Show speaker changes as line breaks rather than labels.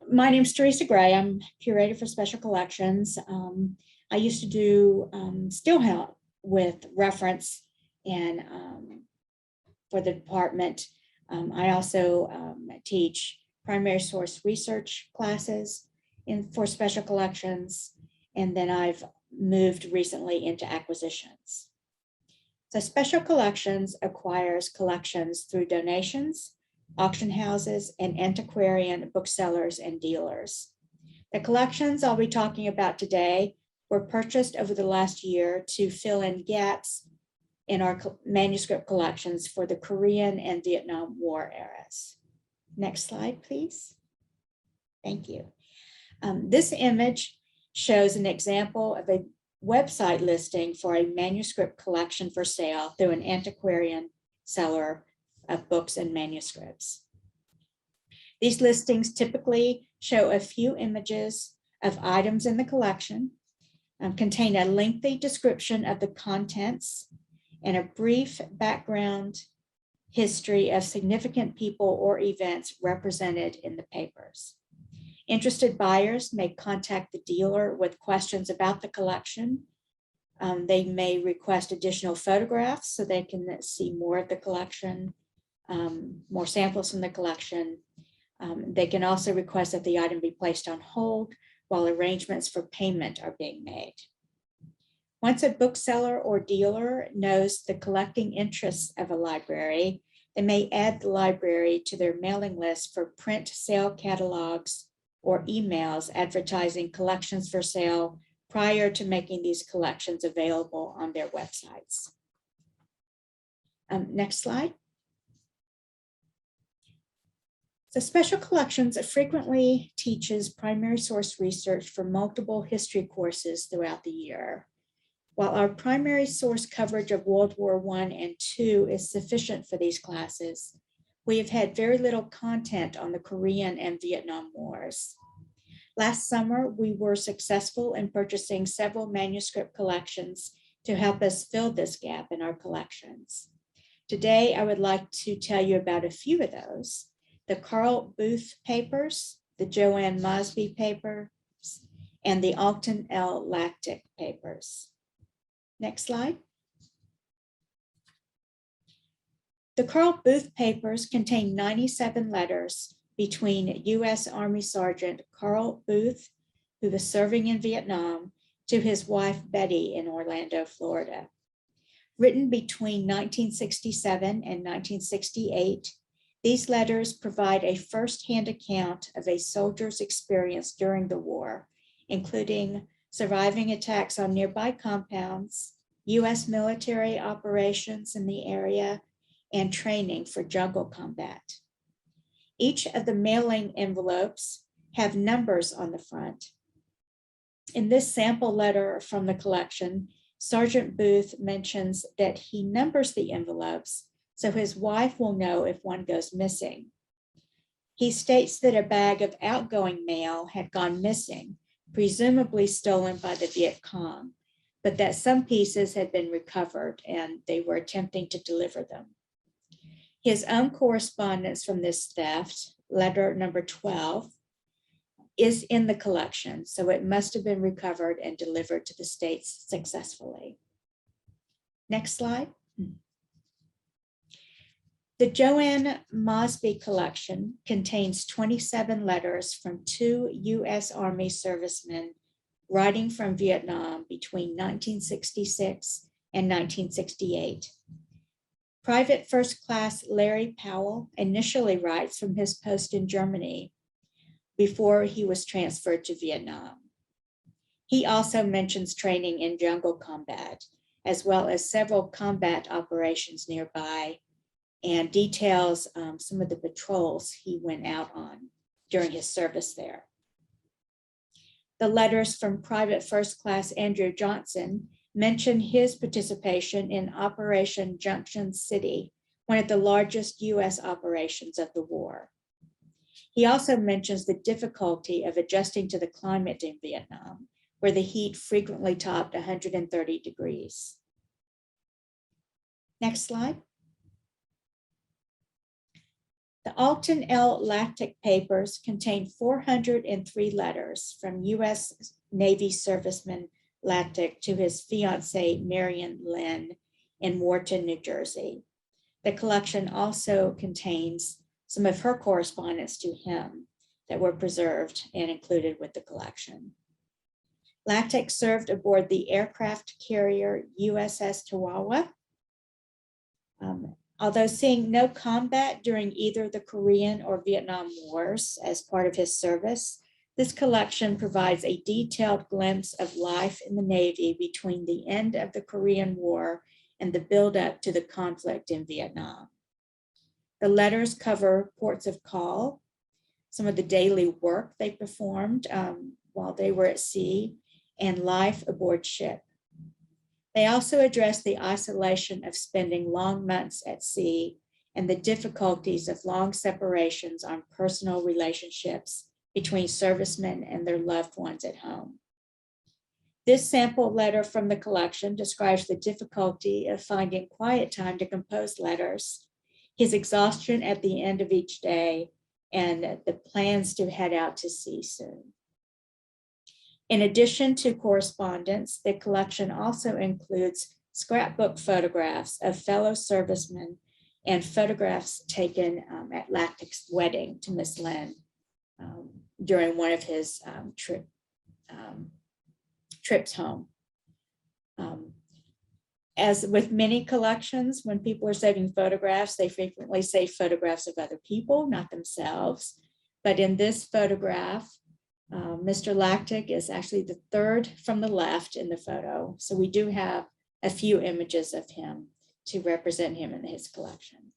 My name's Teresa Gray. I'm curator for special collections. I used to do still help with reference and for the department. I also teach primary source research classes for special collections, and then I've moved recently into acquisitions. So special collections acquires collections through donations, auction houses, and antiquarian booksellers and dealers. The collections I'll be talking about today were purchased over the last year to fill in gaps in our manuscript collections for the Korean and Vietnam War eras. Next slide, please. Thank you. This image shows an example of a website listing for a manuscript collection for sale through an antiquarian seller of books and manuscripts. These listings typically show a few images of items in the collection, contain a lengthy description of the contents, and a brief background history of significant people or events represented in the papers. Interested buyers may contact the dealer with questions about the collection. They may request additional photographs so they can see more of the collection, more samples from the collection. They can also request that the item be placed on hold while arrangements for payment are being made. Once a bookseller or dealer knows the collecting interests of a library, they may add the library to their mailing list for print sale catalogs or emails advertising collections for sale prior to making these collections available on their websites. Next slide. So special collections frequently teaches primary source research for multiple history courses throughout the year. While our primary source coverage of World War I and II is sufficient for these classes, we have had very little content on the Korean and Vietnam Wars. Last summer, we were successful in purchasing several manuscript collections to help us fill this gap in our collections. Today, I would like to tell you about a few of those: the Carl Booth papers, the Joann Mosby papers, and the Alton L. Lattig papers. Next slide. The Carl Booth papers contain 97 letters between U.S. Army Sergeant Carl Booth, who was serving in Vietnam, to his wife Betty in Orlando, Florida. Written between 1967 and 1968, these letters provide a first-hand account of a soldier's experience during the war, including surviving attacks on nearby compounds, U.S. military operations in the area, and training for jungle combat. Each of the mailing envelopes have numbers on the front. In this sample letter from the collection, Sergeant Booth mentions that he numbers the envelopes so his wife will know if one goes missing. He states that a bag of outgoing mail had gone missing, presumably stolen by the Viet Cong, but that some pieces had been recovered and they were attempting to deliver them. His own correspondence from this theft, letter number 12, is in the collection, so it must have been recovered and delivered to the States successfully. Next slide. The Joann Mosby collection contains 27 letters from 2 U.S. Army servicemen writing from Vietnam between 1966 and 1968. Private First Class Larry Powell initially writes from his post in Germany before he was transferred to Vietnam. He also mentions training in jungle combat, as well as several combat operations nearby, and details some of the patrols he went out on during his service there. The letters from Private First Class Andrew Johnson mention his participation in Operation Junction City, one of the largest U.S. operations of the war. He also mentions the difficulty of adjusting to the climate in Vietnam, where the heat frequently topped 130 degrees. Next slide. The Alton L. Lattig papers contain 403 letters from U.S. Navy serviceman Lattig to his fiancée, Marion Lynn, in Wharton, New Jersey. The collection also contains some of her correspondence to him that were preserved and included with the collection. Lattig served aboard the aircraft carrier USS Chihuahua. Although seeing no combat during either the Korean or Vietnam Wars as part of his service, this collection provides a detailed glimpse of life in the Navy between the end of the Korean War and the buildup to the conflict in Vietnam. The letters cover ports of call, some of the daily work they performed while they were at sea, and life aboard ship. They also address the isolation of spending long months at sea and the difficulties of long separations on personal relationships between servicemen and their loved ones at home. This sample letter from the collection describes the difficulty of finding quiet time to compose letters, his exhaustion at the end of each day, and the plans to head out to sea soon. In addition to correspondence, the collection also includes scrapbook photographs of fellow servicemen and photographs taken at Lattig's wedding to Miss Lynn during one of his trips home. As with many collections, when people are saving photographs, they frequently save photographs of other people, not themselves. But in this photograph, Mr. Lattig is actually the third from the left in the photo. So we do have a few images of him to represent him in his collection.